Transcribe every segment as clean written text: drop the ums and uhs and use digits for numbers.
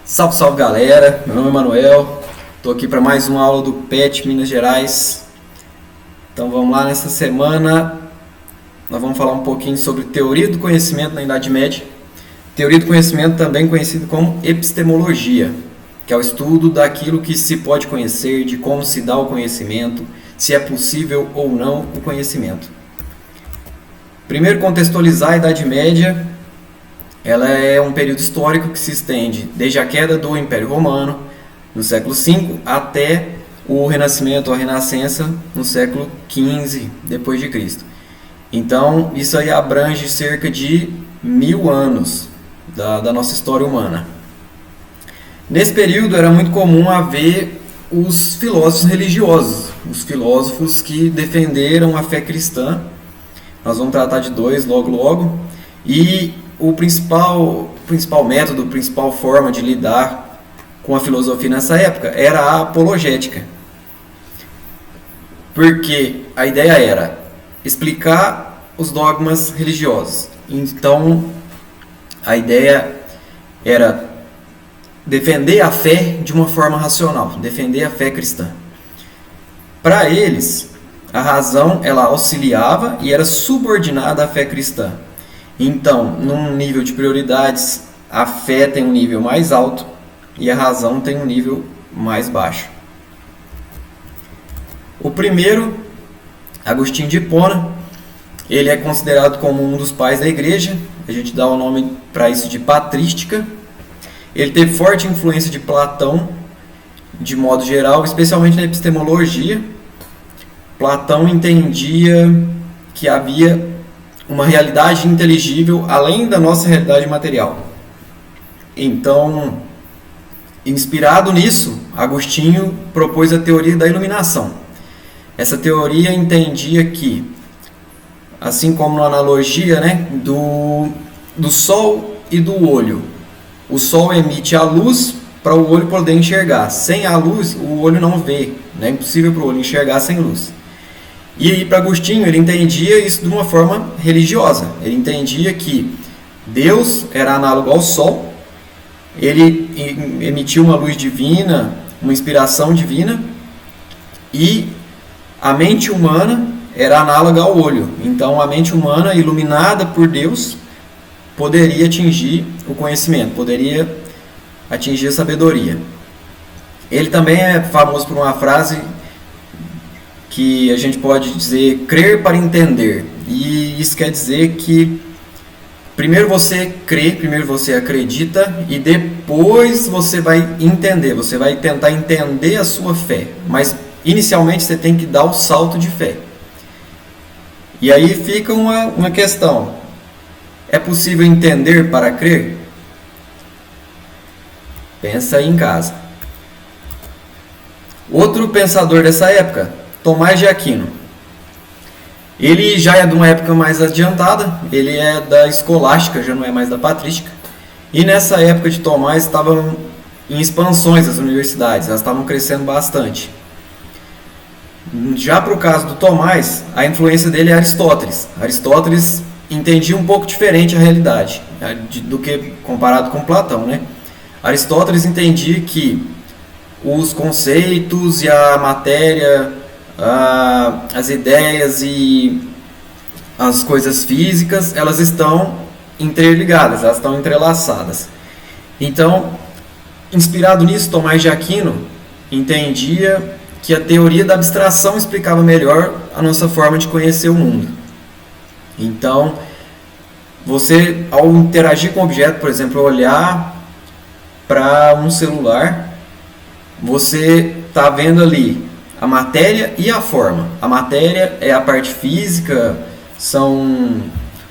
Salve, salve galera, meu nome é Manuel, estou aqui para mais uma aula do PET Minas Gerais. Então vamos lá, nessa semana nós vamos falar um pouquinho sobre teoria do conhecimento na Idade Média. Teoria do conhecimento também conhecido como epistemologia, que é o estudo daquilo que se pode conhecer, de como se dá o conhecimento, se é possível ou não o conhecimento. Primeiro, contextualizar a Idade Média. Ela é um período histórico que se estende desde a queda do Império Romano, no século V, até o Renascimento, a Renascença, no século XV depois de Cristo. Então, isso aí abrange cerca de 1000 anos da nossa história humana. Nesse período era muito comum haver os filósofos religiosos, os filósofos que defenderam a fé cristã. Nós vamos tratar de dois logo. E o principal método, a principal forma de lidar com a filosofia nessa época era a apologética. Porque a ideia era explicar os dogmas religiosos. Então, a ideia era defender a fé de uma forma racional, defender a fé cristã. Para eles, a razão ela auxiliava e era subordinada à fé cristã. Então, num nível de prioridades, a fé tem um nível mais alto e a razão tem um nível mais baixo. O primeiro, Agostinho de Hipona, ele é considerado como um dos pais da igreja. A gente dá o nome para isso de patrística. Ele teve forte influência de Platão, de modo geral, especialmente na epistemologia. Platão entendia que havia uma realidade inteligível além da nossa realidade material. Então, inspirado nisso, Agostinho propôs a teoria da iluminação. Essa teoria entendia que, assim como na analogia, do sol e do olho, o sol emite a luz para o olho poder enxergar. Sem a luz, o olho não vê. É impossível para o olho enxergar sem luz. E aí, para Agostinho, ele entendia isso de uma forma religiosa. Ele entendia que Deus era análogo ao sol, ele emitiu uma luz divina, uma inspiração divina, e a mente humana era análoga ao olho. Então, a mente humana, iluminada por Deus, poderia atingir o conhecimento, poderia atingir a sabedoria. Ele também é famoso por uma frase que a gente pode dizer crer para entender. E isso quer dizer que primeiro você crê, primeiro você acredita e depois você vai entender, você vai tentar entender a sua fé. Mas inicialmente você tem que dar o salto de fé. E aí fica uma questão: é possível entender para crer? Pensa aí em casa. Outro pensador dessa época, Tomás de Aquino. Ele já é de uma época mais adiantada, ele é da escolástica, já não é mais da patrística. E nessa época de Tomás estavam em expansões as universidades, elas estavam crescendo bastante. Já para o caso do Tomás, a influência dele é Aristóteles. Aristóteles entendia um pouco diferente a realidade do que comparado com Platão, Aristóteles entendia que os conceitos e a matéria, as ideias e as coisas físicas, elas estão interligadas, elas estão entrelaçadas. Então, inspirado nisso, Tomás de Aquino entendia que a teoria da abstração explicava melhor a nossa forma de conhecer o mundo. Então, você, ao interagir com o objeto, por exemplo, olhar para um celular, você está vendo ali a matéria e a forma. A matéria é a parte física, são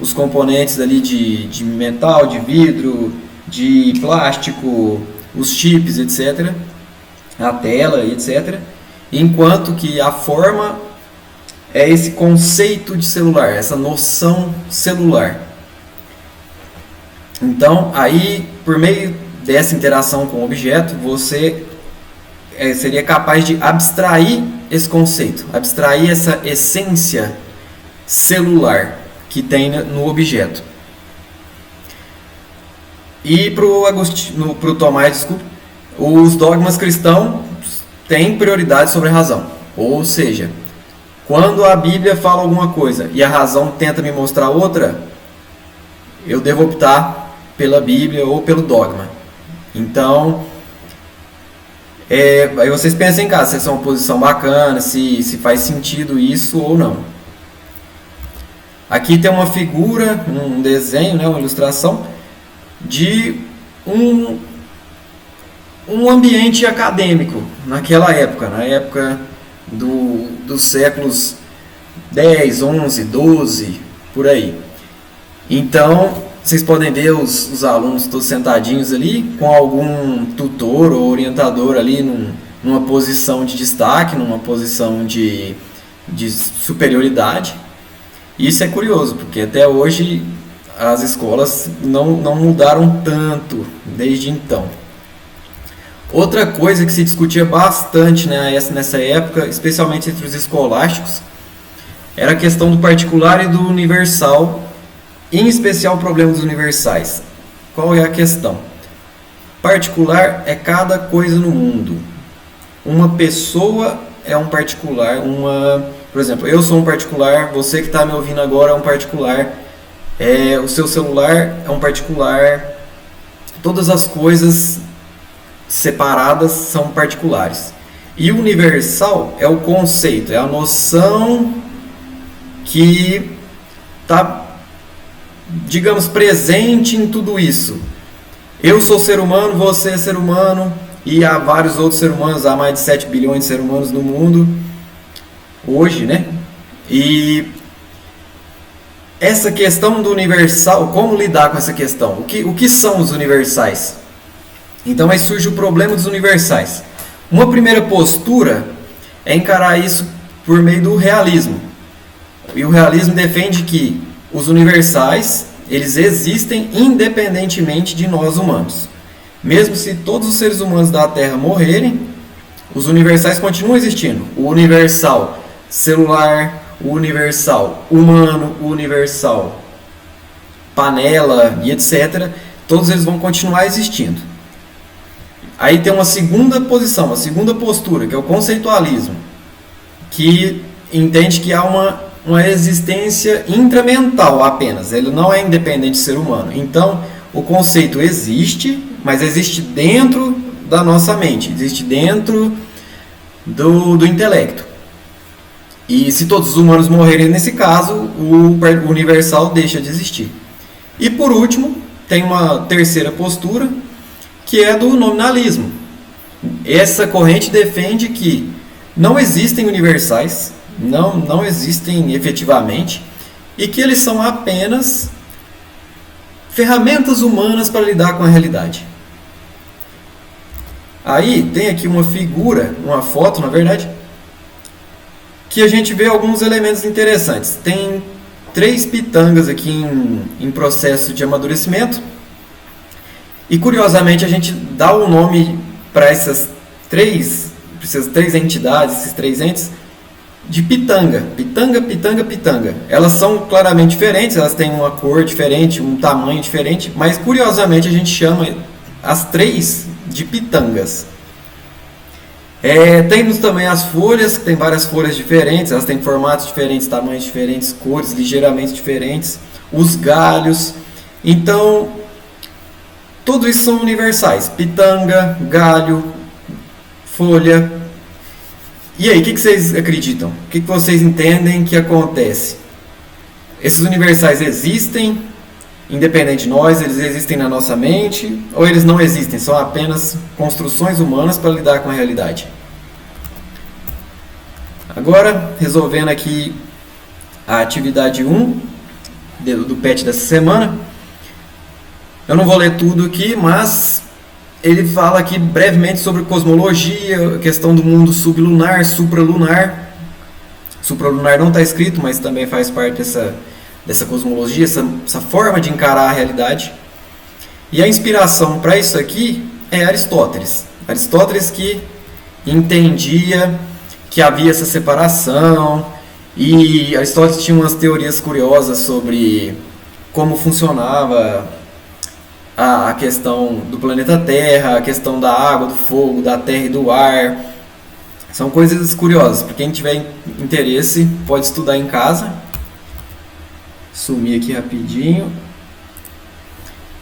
os componentes ali de metal, de vidro, de plástico, os chips, etc. A tela, etc. Enquanto que a forma é esse conceito de celular, essa noção celular. Então, aí, por meio dessa interação com o objeto, você seria capaz de abstrair esse conceito, abstrair essa essência celular que tem no objeto. E pro Tomás, desculpa, os dogmas cristãos têm prioridade sobre a razão. Ou seja, quando a Bíblia fala alguma coisa e a razão tenta me mostrar outra, eu devo optar pela Bíblia ou pelo dogma. Então, aí vocês pensem em casa, se essa é uma posição bacana, se faz sentido isso ou não. Aqui tem uma figura, um desenho, né, uma ilustração de um ambiente acadêmico naquela época, na época dos séculos 10, 11, 12, por aí. Então, vocês podem ver os alunos todos sentadinhos ali, com algum tutor ou orientador ali numa posição de destaque, numa posição de superioridade. Isso é curioso, porque até hoje as escolas não mudaram tanto desde então. Outra coisa que se discutia bastante, né, nessa época, especialmente entre os escolásticos, era a questão do particular e do universal, em especial o problema dos universais. Qual é a questão? Particular é cada coisa no mundo. Uma pessoa é um particular, por exemplo, eu sou um particular, você que está me ouvindo agora é um particular, o seu celular é um particular, todas as coisas separadas são particulares. E o universal é o conceito, é a noção que está, digamos, presente em tudo isso. Eu sou ser humano, você é ser humano, e há vários outros seres humanos, há mais de 7 bilhões de seres humanos no mundo hoje, né? E essa questão do universal, como lidar com essa questão? O que são os universais? Então aí surge o problema dos universais. Uma primeira postura é encarar isso por meio do realismo. E o realismo defende que os universais, eles existem independentemente de nós humanos. Mesmo se todos os seres humanos da Terra morrerem, os universais continuam existindo. O universal celular, o universal humano, o universal panela e etc. Todos eles vão continuar existindo. Aí tem uma segunda posição, uma segunda postura, que é o conceitualismo, que entende que há uma existência intramental apenas, ele não é independente do ser humano. Então, o conceito existe, mas existe dentro da nossa mente, existe dentro do intelecto. E se todos os humanos morrerem nesse caso, o universal deixa de existir. E por último, tem uma terceira postura, que é do nominalismo. Essa corrente defende que não existem universais, não existem efetivamente, e que eles são apenas ferramentas humanas para lidar com a realidade. Aí tem aqui uma figura, uma foto na verdade, que a gente vê alguns elementos interessantes. Tem 3 pitangas aqui em processo de amadurecimento. E curiosamente a gente dá o nome para essas três entidades, esses 3 entes, de pitanga. Pitanga, pitanga, pitanga. Elas são claramente diferentes, elas têm uma cor diferente, um tamanho diferente, mas curiosamente a gente chama as 3 de pitangas. Temos também as folhas, que tem várias folhas diferentes, elas têm formatos diferentes, tamanhos diferentes, cores ligeiramente diferentes. Os galhos. Então, tudo isso são universais. Pitanga, galho, folha. E aí, o que vocês acreditam? O que vocês entendem que acontece? Esses universais existem, independente de nós, eles existem na nossa mente, ou eles não existem, são apenas construções humanas para lidar com a realidade? Agora, resolvendo aqui a atividade 1 do PET dessa semana. Eu não vou ler tudo aqui, mas ele fala aqui brevemente sobre cosmologia, a questão do mundo sublunar, supralunar. Supralunar não está escrito, mas também faz parte dessa cosmologia, essa forma de encarar a realidade. E a inspiração para isso aqui é Aristóteles. Aristóteles que entendia que havia essa separação, e Aristóteles tinha umas teorias curiosas sobre como funcionava a questão do planeta Terra, a questão da água, do fogo, da terra e do ar. São coisas curiosas. Para quem tiver interesse, pode estudar em casa. Sumir aqui rapidinho.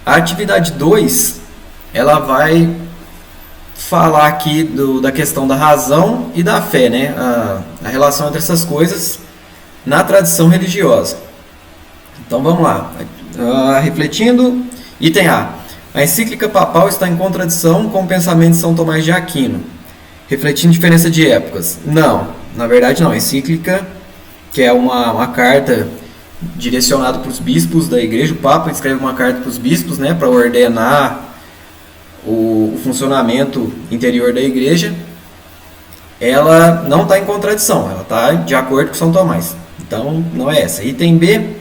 A atividade 2, ela vai falar aqui da questão da razão e da fé, né? A relação entre essas coisas na tradição religiosa. Então vamos lá. Refletindo, item A. A encíclica papal está em contradição com o pensamento de São Tomás de Aquino, refletindo diferença de épocas. Não, na verdade não. A encíclica, que é uma carta direcionado para os bispos da igreja, o Papa escreve uma carta para os bispos, né, para ordenar o funcionamento interior da igreja. Ela não está em contradição, ela está de acordo com São Tomás. Então, não é essa. Item B,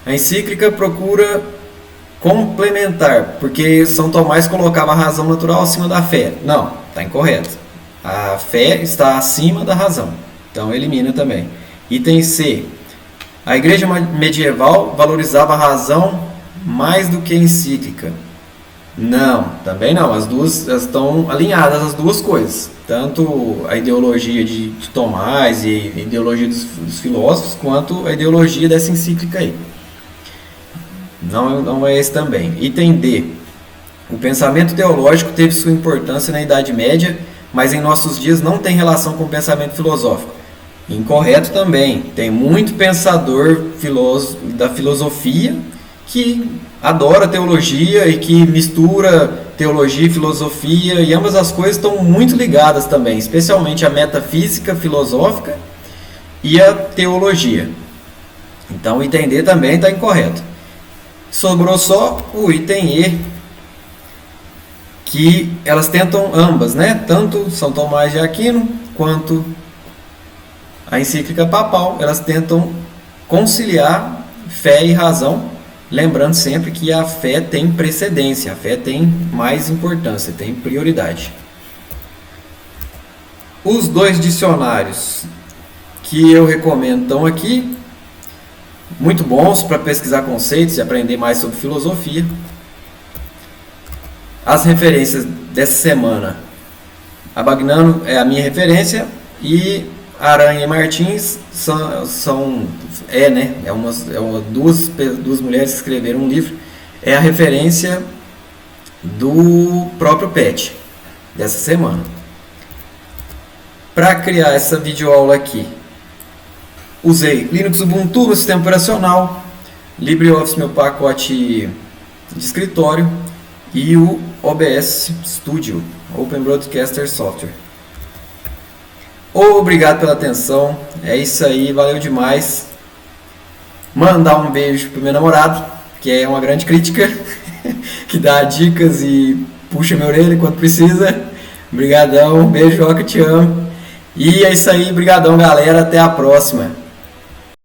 a encíclica procura complementar, porque São Tomás colocava a razão natural acima da fé. Não, está incorreto. A fé está acima da razão. Então, elimina também. Item C, a igreja medieval valorizava a razão mais do que a encíclica. Não, também não. As duas estão alinhadas, as duas coisas. Tanto a ideologia de Tomás e a ideologia dos filósofos, quanto a ideologia dessa encíclica aí. Não é esse também. Item D. O pensamento teológico teve sua importância na Idade Média, mas em nossos dias não tem relação com o pensamento filosófico. Incorreto também. Tem muito pensador da filosofia que adora teologia e que mistura teologia e filosofia, e ambas as coisas estão muito ligadas também, especialmente a metafísica filosófica e a teologia. Então o item D também está incorreto. Sobrou só o item E, que elas tentam ambas, né? Tanto São Tomás de Aquino quanto a encíclica papal, elas tentam conciliar fé e razão, lembrando sempre que a fé tem precedência, a fé tem mais importância, tem prioridade. Os dois dicionários que eu recomendo estão aqui, muito bons para pesquisar conceitos e aprender mais sobre filosofia. As referências dessa semana, a Bagnano é a minha referência e Aranha e Martins duas mulheres que escreveram um livro, é a referência do próprio PET dessa semana. Para criar essa videoaula aqui, usei Linux Ubuntu no sistema operacional, LibreOffice, meu pacote de escritório, e o OBS Studio, Open Broadcaster Software. Obrigado pela atenção, é isso aí, valeu demais. Mandar um beijo pro meu namorado, que é uma grande crítica, que dá dicas e puxa minha orelha quando precisa. Obrigadão, beijo, que te amo. E é isso aí, brigadão galera, até a próxima.